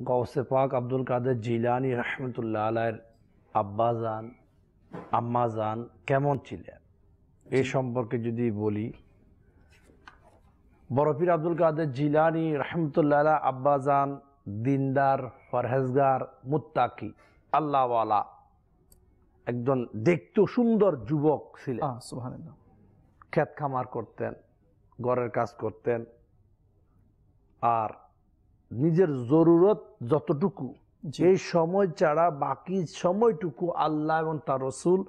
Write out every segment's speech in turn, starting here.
গৌসে পাক আব্দুল কাদের জিলানী রহমতুল্লাহ আলাইহির আব্বাজান আম্মাজান কেমন ছিলেন এই সম্পর্কে যদি বলি, বড় পীর আব্দুল কাদের জিলানী রহমতুল্লাহ আলাইহ আব্বাজান দিনদার, পরহেজগার, মুত্তাকি, আল্লাহওয়ালা, একজন দেখতে সুন্দর যুবক ছিলেন। সুবহানাল্লাহ। ক্ষেত খামার করতেন, ঘরের কাজ করতেন, আর নিজের জরুরত যতটুকু এই সময় ছাড়া বাকি সময়টুকু আল্লাহ এবং তার রসুল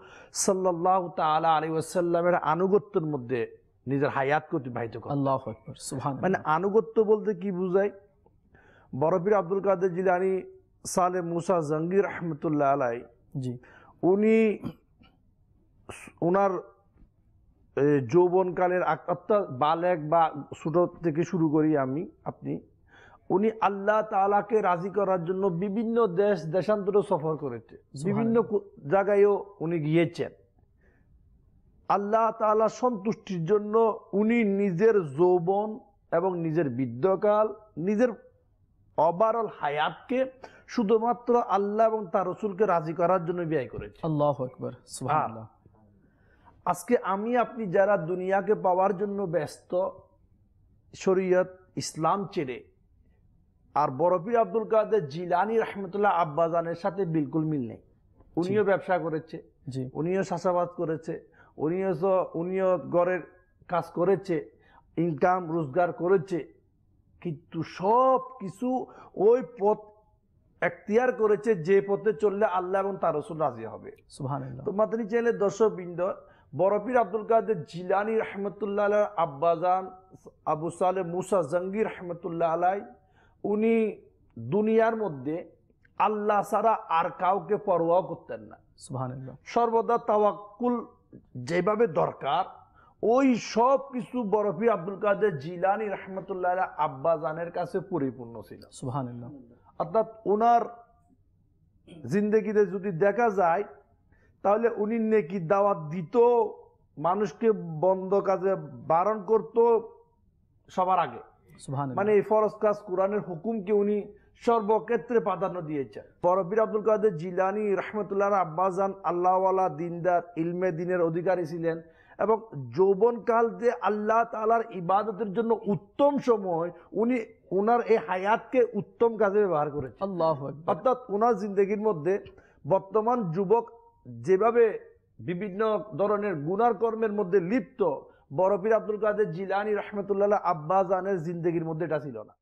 সাল্লাল্লাহু তাআলা আলাইহি ওয়াসাল্লামের আনুগত্যের মধ্যে নিজের হায়াতকে অতিবাহিত করেন। আল্লাহু আকবার, সুবহানাল্লাহ। মানে আনুগত্য বলতে কি বুঝায়? বড় পীর আব্দুল কাদের জিলানী সালেহ মুসা জাহাঙ্গীর রহমতুল্লাহ আলাইহি, জি, উনি ওনার যৌবনকালের অর্থাৎ বালেগ বা ছোট থেকে শুরু করি আপনি, উনি আল্লাহ তাআলাকে রাজি করার জন্য বিভিন্ন দেশান্তরে সফর করেছে, বিভিন্ন জায়গায়ও উনি গিয়েছেন। আল্লাহ তাআলা সন্তুষ্টির জন্য উনি নিজের যৌবন এবং নিজের বৃদ্ধকাল, নিজের ওভারঅল হায়াতকে শুধুমাত্র আল্লাহ এবং তার রাসূলকে রাজি করার জন্য ব্যয় করেছে। আল্লাহু আকবার, সুবহানাল্লাহ। আজকে আমি আপনি যারা দুনিয়াকে পাওয়ার জন্য ব্যস্ত, শরীয়ত ইসলাম ছেড়ে, আর বড় পীর আব্দুল কাদের জিলানী রহমতুল্লাহ আব্বাজানের সাথে বিলকুল মিল নেই। উনিও ব্যবসা করেছে, উনিও চাষাবাদ করেছে, উনিও ঘরের কাজ করেছে, ইনকাম রোজগার করেছে, কিন্তু সব কিছু ওই পথ এখতিয়ার করেছে যে পথে চললে আল্লাহ এবং তার রাসূল রাজি হবে। সুবহানাল্লাহ। তো মাদানী চ্যানেলের দর্শকবৃন্দ, বড় পীর আব্দুল কাদের জিলানী রহমতুল্লাহ আলাইহির আব্বাজান আবু সালেহ মুসা জাহাঙ্গীর রহমতুল্লাহ আলাইহি, উনি দুনিয়ার মধ্যে আল্লাহ ছাড়া আর কাউকে পরোয়া করতেন না। সুবহানাল্লাহ। সর্বদা তাওয়াক্কুল যেভাবে দরকার, ওই সব কিছু বড় পীর আব্দুল কাদের জিলানী রহমতুল্লাহ আলাইহি আব্বাজানের কাছে পরিপূর্ণ ছিল। সুবহানাল্লাহ। অর্থাৎ ওনার জিন্দেগিতে যদি দেখা যায়, তাহলে উনি নেকি দাওয়াত দিত, মানুষকে বন্ধ কাজে বারণ করত সবার আগে। মানে এই ফরজ কাজ কোরআনের হুকুমকে উনি সর্বক্ষেত্রে প্রাধান্য দিয়েছেন। বড় পীর আব্দুল কাদের জিলানী রহমতুল্লাহ আব্বাজান আল্লাহওয়ালা, দিনদার, ইলমে দিনের অধিকারী ছিলেন, এবং যৌবনকাল যে আল্লাহ তাআলার ইবাদতের জন্য উত্তম সময়, উনি ওনার এই হায়াতকে উত্তম কাজে ব্যবহার করেছেন। আল্লাহু আকবার। অর্থাৎ ওনার জিন্দগির মধ্যে বর্তমান যুবক যেভাবে বিভিন্ন ধরনের গুনার কর্মের মধ্যে লিপ্ত, বড় পীর আব্দুল কাদের জিলানী রহমতুল্লাহ আব্বাজানের জিন্দগির মধ্যে এটা ছিল না।